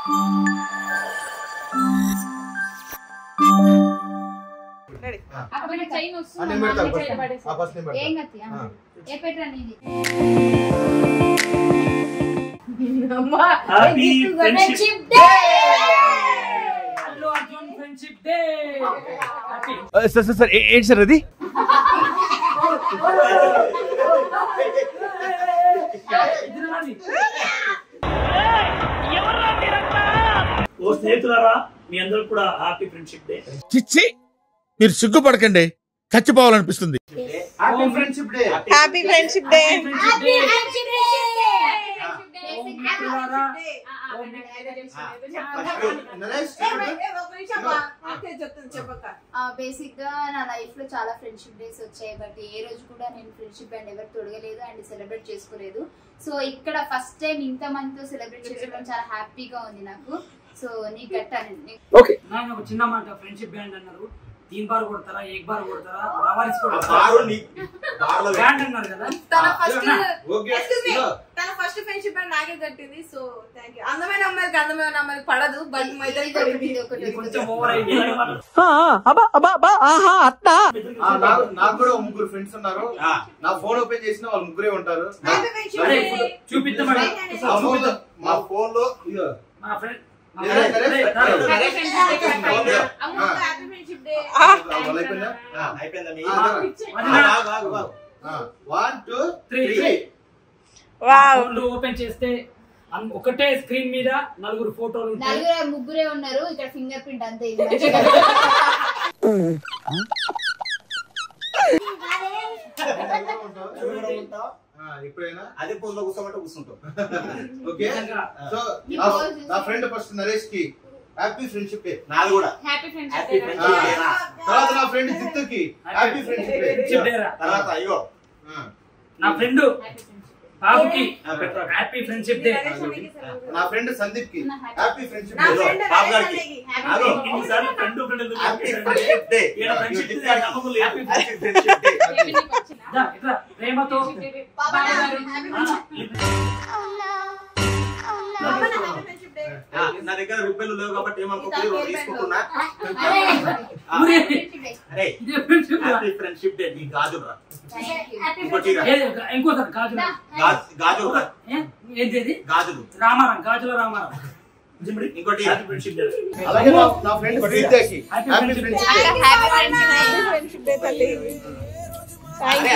Sir ఏంటి sir అది? ఓ స్నేహితులారా, మీ అందరూ కూడా హ్యాపీ ఫ్రెండ్షిప్ డే. చిచ్చి, మీరు సిగ్గుపడకండి, చచ్చిపోవాలనిపిస్తుంది. Happy friendship day. Happy friendship day. Basic గా నా లైఫ్ లో చాలా ఫ్రెండ్షిప్ డేస్ వచ్చాయి, బట్ ఏ రోజు కూడా నేను ఫ్రెండ్షిప్ అండ్ ఎవరు తొడగలేదు అండ్ సెలబ్రేట్ చేసుకోలేదు. సో ఇక్కడ ఫస్ట్ టైం ఇంత మందితో సెలబ్రేట్ చేసుకోవడం చాలా హ్యాపీగా ఉంది నాకు. సో నీకు కట్టానండి. ఓకే, నాకు ఒక చిన్న మాట, ఫ్రెండ్షిప్ బ్యాండ్ అన్నారు, 3 బార్ కొడతారా, 1 బార్ కొడతారా, లవర్స్ కొడతారా బ్యాండ్ అన్నారు కదా. తన ఫస్ట్ ఫ్రెండ్షిప్ బ్యాండ్ నాకే కట్టింది. So thank you. అందమైన అమ్మాయికి పడదు, బట్ కొంచెం ఓవర్ అయింది. నాకు కూడా 3 ఫ్రెండ్స్ ఉన్నారు. నా ఫోన్ ఓపెన్ చేసిన వాళ్ళు 3 ఉంటారు. చూపిద్దాం మా ఫోన్ లో మా ఫ్రెండ్ ఓపెన్ చేస్తే ఒకటే స్క్రీన్ మీద 4 ఫోటోలు, 3 ఉన్నారు. ఇక్కడ ఫింగర్ ప్రింట్ అంతే. ఎప్పుడైనా అదే పోజ్ లో కూర్చోమంటే కూర్చుంటాం. ఓకే, సో నా ఫ్రెండ్ ఫస్ట్ నరేష్ కి హ్యాపీ ఫ్రెండ్షిప్ డే. నాది కూడా హ్యాపీ ఫ్రెండ్షిప్ డే. తర్వాత నా ఫ్రెండ్ జిత్తు కి హ్యాపీ ఫ్రెండ్షిప్ డే. తర్వాత అయ్యో నా ఫ్రెండ్ బాబుకి హ్యాపీ ఫ్రెండ్షిప్ డే. నా ఫ్రెండ్ సందీప్ కి హ్యాపీ ఫ్రెండ్షిప్ డే. బాబు గారికి ఇన్నిసార్లు friend happy friendship day. Happy friendship day. ఇట్లా ప్రేమతో నా దగ్గర రూపాయలు లేవు కాబట్టి ఏమనుకోకుండా తీసుకుంటున్నా. Happy friendship day. నీ గాజురా, ఇంకోసారి గాజు ఏంటి గాజులు, రామారాం, గాజుల రామారాం. ఇంకోటి హ్యాపీ ఫ్రెండ్షిప్ డే. అలాగే నా ఫ్రెండ్ శ్రీదేకి హ్యాపీ ఫ్రెండ్షిప్ డే తల్లి. Thank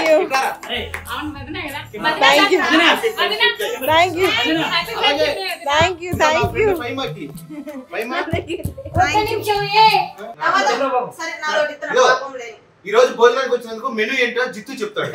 you. ఈ రోజు భోజనానికి వచ్చినందుకు మెనూ ఏంటో జిత్తు చెప్తాడు.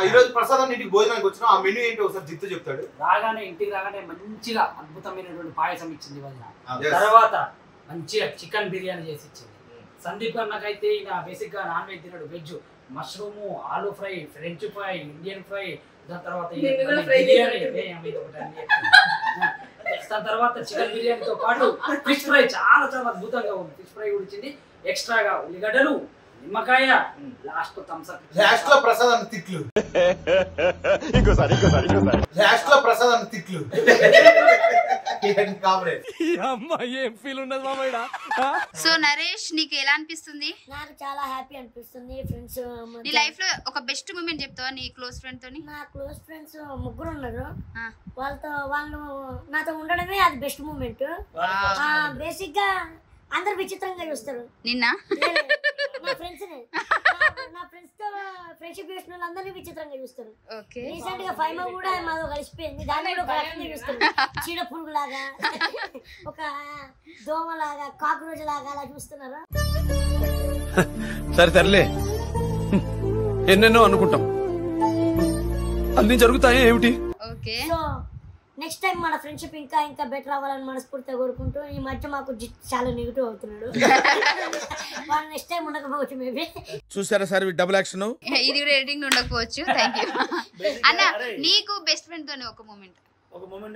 ఈ రోజు ప్రసాదం ఇంటికి భోజనానికి వచ్చిన ఆ మెనూ ఏంటో ఒకసారి జిత్తు చెప్తాడు. రాగానే ఇంటికి రాగానే మంచిగా అద్భుతమైనటువంటి పాయసం ఇచ్చింది వదిన. తర్వాత మంచిగా చికెన్ బిర్యానీ చేసి ఇచ్చింది. సందీప్ గారు నాకైతే ఇక బేసిక్ గా నాన్ వెజ్ తినడు, veg mushroom, aloo fry, French fry, Indian fry, దాని తర్వాత బిర్యానీ, దాని తర్వాత చికెన్ బిర్యానీతో పాటు ఫిష్ ఫ్రై చాలా చాలా అద్భుతంగా ఉంది. ఫిష్ ఫ్రై కూడా ఇచ్చింది. ఎక్స్ట్రాగా ఉల్లిగడ్డలు, నిమ్మకాయ, లాస్ట్ థమ్స్ అప్. లాస్ట్ లో ప్రసాదం తిట్లు. లాస్ట్ లో ప్రసాదం తిట్లు. సో నరేష్, నీకు ఎలా అనిపిస్తుంది? నాకు చాలా హ్యాపీ అనిపిస్తుంది. ఫ్రెండ్స్, నీ లైఫ్ లో ఒక బెస్ట్ మూమెంట్ చెప్తావా నీ క్లోజ్ ఫ్రెండ్ తోని? నా క్లోజ్ ఫ్రెండ్స్ 3 ఉన్నారు. వాళ్ళు నాతో ఉండడమే అది బెస్ట్ మూమెంట్. బేసిక్ గా అందరు విచిత్రంగా చూస్తారు. నిన్న నా ఫ్రెండ్స్ తో ఫ్రెండ్షిప్ చేసిన వాళ్ళందరినీ విచిత్రంగా చూస్తారు. రీసెంట్ గా 5 కూడా మాతో కలిసిపోయింది. దాన్ని కూడా ఒక రకంగా చూస్తారు. చీడ పురుగు లాగా, ఒక దోమ లాగా, కాక్రోచ్ లాగా అలా చూస్తున్నారు. సరే తరలే, ఎన్నెన్నో అనుకుంటాం, అన్ని జరుగుతాయి ఏమిటి. సో నెక్స్ట్ టైం మన ఫ్రెండ్షిప్ ఇంకా ఇంకా బెటర్ అవ్వాలని మనస్ఫూర్తిగా కోరుకుంటూ, ఈ మధ్య మాకు చాలా నెగిటివ్ అవుతున్నాడు. వాళ్ళు నెక్స్ట్ టైం ఉండకపోవచ్చు మేబీ. చూసారా సార్ డబుల్ యాక్షన్. ఇది కూడా ఎడిటింగ్ ఉండకపోవచ్చు. థాంక్యూ అన్న. నీకు బెస్ట్ ఫ్రెండ్ తోనే ఒక మూమెంట్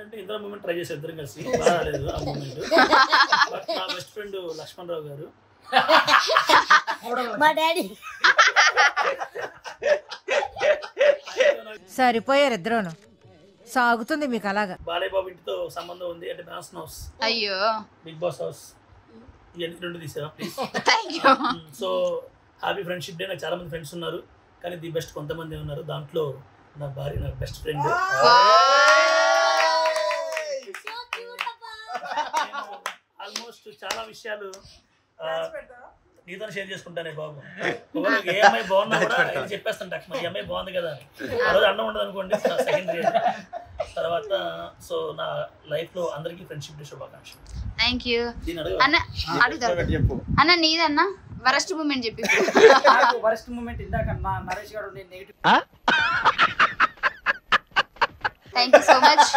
అంటే ఇద్దరు మూమెంట్ ట్రై చేసి ఇద్దరం కలిసి బాగాలేదు ఆ మూమెంట్. బట్ నా బెస్ట్ ఫ్రెండ్ లక్ష్మణ్ రావు గారు మా డాడీ సరిపోయారు ఇద్దరును సాగుతుంది మీకు అలాగా. బాలయ్య బాబు ఇంటితో సంబంధం ఉంది అంటే మ్యాన్సన్ హౌస్, అయ్యో బిగ్ బాస్ హౌస్, ఇవన్నీ రెండు తీసారా please. Thank you. So happy friendship day. నాకు చాలా మంది ఫ్రెండ్స్ ఉన్నారు, కానీ ది బెస్ట్ కొంతమంది ఉన్నారు. దాంట్లో నా భార్య నాకు బెస్ట్ ఫ్రెండ్. ఆల్మోస్ట్ చాలా విషయాలు నీతో షేర్ చేసుకుంటానే బాబు. ఏ అమ్మాయి బాగున్నా కూడా ఇది చెప్పేస్తాను, ఈ అమ్మాయి బాగుంది కదా అని. ఆ రోజు అన్నం ఉండదు అనుకోండి, సెకండరీ. తర్వాత సో నా లైఫ్ లో అందరికీ ఫ్రెండ్షిప్ డే శుభాకాంక్షలు. థ్యాంక్ యూ అన్న. అడుగుతారు చెప్పు అన్న, నీదన్నా వరస్ట్ మూమెంట్ చెప్పి. వరస్ట్ మూమెంట్ ఇందాక నరేష్ గారు నేను negative. Thank you so much.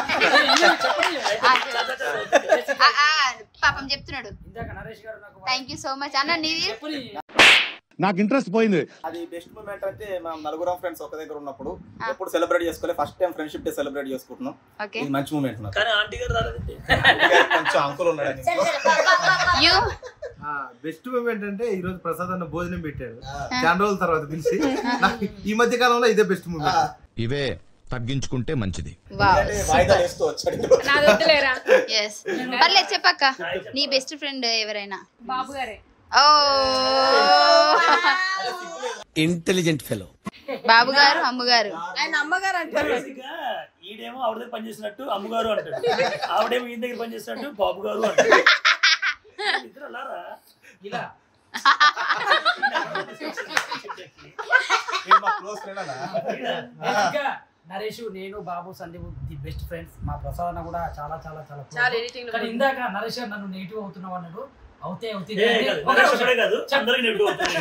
పాపం చెప్తున్నాడు. ఇందాక నరేష్ గారు నాకు థ్యాంక్ యూ సో మచ్ అన్న. నీది నాకు ఇంట్రెస్ట్ పోయింది. అది బెస్ట్ మూమెంట్ అంటే మనం నలుగురం ఫ్రెండ్స్ ఒక దగ్గర ఉన్నప్పుడు ఎప్పుడు సెలబ్రేట్ చేసుకోలే, first time friendship day celebrate చేసుకుంటున్నాం. ఇది మంచి మూమెంట్ నాకు. కానీ ఆంటీ గారు రాలేదండి, కొంచెం అంకుల్ ఉన్నాడు. బెస్ట్ మూమెంట్ అంటే ఈ రోజు ప్రసాద్ అన్న భోజనం పెట్టాడు చాలా రోజుల తర్వాత పిలిచి. ఈ మధ్య కాలంలో ఇదే బెస్ట్ మూమెంట్. ఇవే తగ్గించుకుంటే మంచిది. వాయిదా వేస్తూ వచ్చాడు. పర్లేదు చెప్పక్క. నీ బెస్ట్ ఫ్రెండ్ ఎవరైనా? బాబు గారే. ఓ ఇంటెలిజెంట్ ఫెలో. బాబు గారు అమ్మగారు. ఆయన అమ్మగారు అంటారు. బేసిక్గా ఈడేమో ఆవిడ దగ్గర పనిచేసినట్టు అమ్మగారు అంటాడు, ఆవిడేమో ఈయన దగ్గర పనిచేసినట్టు బాబు గారు అంటాడు. ఇద్దరు అలారా ఇలా నరేష్, నేను, బాబు, సందీప్ ది బెస్ట్ ఫ్రెండ్స్. మా ప్రసాద్ అన్న కూడా చాలా చాలా చాలా చాలా ఎడిటింగ్. కానీ ఇందాక నరేష్ గారు నన్ను నెగిటివ్ అవుతున్నావు అన్నాడు. అవుతే కాదు, అందరికి నెగిటివ్ అవుతుంది.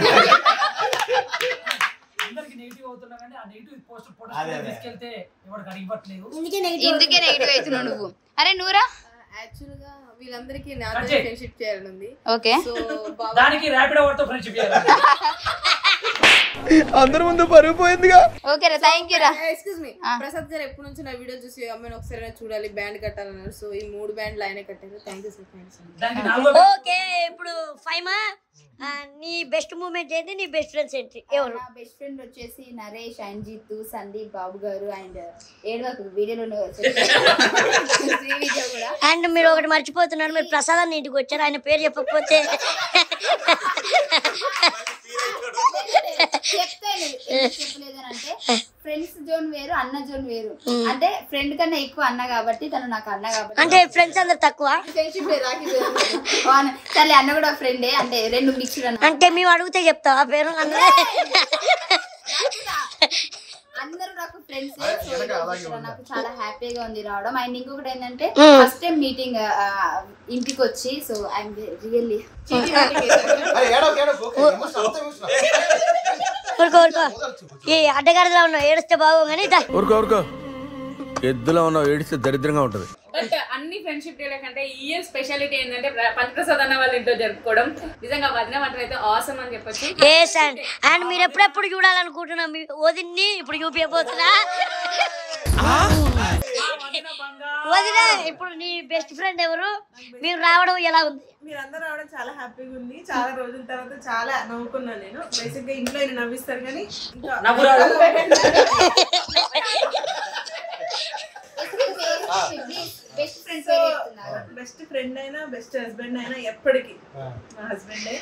అందరికి నెగిటివ్ అవుతున్నా కానీ ఆ నెగిటివ్ పోస్ట్ ఫోటో తీసుకెళ్తే ఎవరికి అడిగిపట్లేదు. ఇందుకే నెగిటివ్ అవుతున్నావు నువ్వు. అరే నూరా యాక్చువల్ గా వీళ్ళందరికీ నాతో ఫ్రెండ్షిప్ చేయాలని ఉంది. ఓకే, సో దానికి ర్యాపిడో వాడితో ఫ్రెండ్షిప్ చేయాలి. అందరి ముందు పరుగు పోయిందిగా. ఓకే రా, థ్యాంక్ యూ రా. ఎక్స్క్యూజ్ మీ, ప్రసాద్ గారు ఎప్పటి నుంచి నా వీడియో చూసి అమ్మాయిని ఒకసారి చూడాలి, బ్యాండ్ కట్టాలన్నారు. సో ఈ 3 బ్యాండ్లు ఆయనే కట్టారు. Thank you sir. దానికి నాలుగో ఓకే. ఇప్పుడు ఫైమా నీ బెస్ట్ మూమెంట్ ఏంటి? నీ బెస్ట్ ఫ్రెండ్స్ ఏంటి? ఎవరు? నా బెస్ట్ ఫ్రెండ్ వచ్చేసి నరేష్, అంజిత్, సందీప్, బాబు గారు అండ్ ఏడవకు వీడియోలో కూడా. అండ్ మీరు ఒకటి మర్చిపోతున్నారు, మీరు ప్రసాదాన్ని ఇంటికి వచ్చారు, ఆయన పేరు చెప్పకపోతే చెప్తాను. చెప్పలేదని అంటే ఫ్రెండ్స్ జోన్ వేరు, అన్న జోన్ వేరు. అంటే ఫ్రెండ్ కన్నా ఎక్కువ అన్న కాబట్టి తను నాకు అన్న కాబట్టి. అంటే ఫ్రెండ్స్ అందరు తక్కువ. ఫ్రెండ్షిప్ సరే అన్న కూడా ఫ్రెండే, అంటే రెండు మిక్స్డ్ అన్న. అంటే మేము అడిగితే చెప్తావా పేరు? అందరూ నాకు ఫ్రెండ్స్. నాకు చాలా హ్యాపీగా ఉంది రావడం. అండ్ ఇంకొకటి ఏంటంటే ఫస్ట్ టైం మీటింగ్ ఇంటికి వచ్చి. సో ఐఎమ్ రియల్లీ ఈ అడ్డగాడిలా ఉన్నావు, ఏడిస్తే బాగు కానీ ఊరుకో ఎద్దులో ఉన్నావు, ఏడిస్తే దరిద్రంగా ఉంటది. బట్ అన్ని ఫ్రెండ్షిప్ డే కంటే ఈ ఇయర్ స్పెషాలిటీ ఏంటంటే పంచప్రసాద్ అన్న వాళ్ళ ఇంట్లో జరుపుకోవడం. నిజంగా వదిన వంటలు అయితే ఆసమ్ అని చెప్పొచ్చు. అండ్ మీరు ఎప్పుడెప్పుడు చూడాలనుకుంటున్నాం మీ వదిన్ని ఇప్పుడు చూపించబోతున్నా. వదిన, ఇప్పుడు నీ బెస్ట్ ఫ్రెండ్ ఎవరు? మీరు రావడం ఎలా ఉంది? మీరందరూ రావడం చాలా హ్యాపీగా ఉంది. చాలా రోజుల తర్వాత చాలా నవ్వుకున్నాను నేను. బేసిక్ గా ఇంట్లో నవ్విస్తారు కానీ బెస్ట్ ఫ్రెండ్ అయినా బెస్ట్ హస్బెండ్ అయినా ఎప్పటికీ మా హస్బెండే.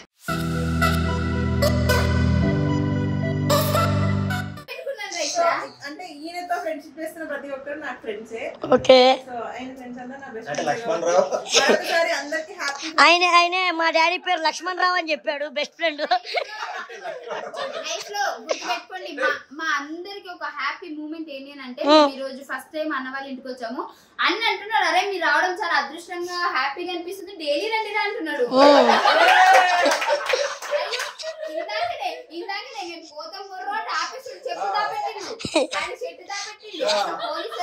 అంటే ఈయనతో ఫ్రెండ్షిప్ చేస్తున్న ప్రతి ఒక్కరు నాకు ఫ్రెండ్సే. ఓకే. సో ఆయన ఫ్రెండ్స్ అందరూ నా బెస్ట్ ఫ్రెండ్. మరొకసారి అందరికి హ్యాపీ. ఆయన మా డాడీ పేరు లక్ష్మణ్ రావు అని చెప్పాడు, బెస్ట్ ఫ్రెండ్. గుర్తుపెట్టుకోండి, మా అందరికి ఒక హ్యాపీ మూమెంట్ ఏంటి అని అంటే, ఈ రోజు ఫస్ట్ టైం అన్న వాళ్ళ ఇంటికి వచ్చాము. అన్న అంటున్నాడు, అరే మీరు రావడం చాలా అదృష్టంగా హ్యాపీగా అనిపిస్తుంది, డైలీ రండి అంటున్నాడు. ఇందాక నేను పోతాం బొర్రో అంటే ఆఫీస్ చెప్పు దాపెట్టిండు, ఆయన చెట్టు దాపెట్టిండు, పోలీసు.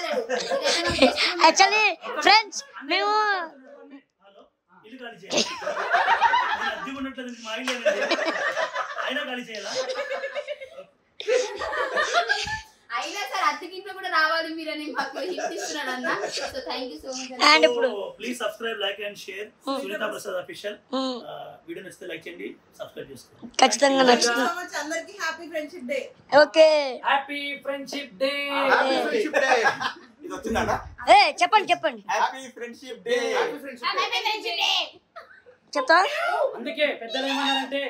యాక్చువల్లీ ఫ్రెండ్స్ మేము అయినా సరే అత్తకింట్లో కూడా రావాలి మీరని మాకు హింట్ ఇస్తున్నాడు అన్న. So thank you so much. And ఇప్పుడు please subscribe, like and share Sunitha Prasad official. Video నచ్చితే లైక్ చేయండి, సబ్స్క్రైబ్ చేసుకోండి. ఖచ్చితంగా నచ్చుతుంది. అందరికి happy friendship day. Okay happy friendship day. Happy friendship day. ఇది వచ్చిందా? చెప్పండి happy friendship day. Happy friendship day చెప్తా. అందుకే పెద్దలు ఏమన్నారంటే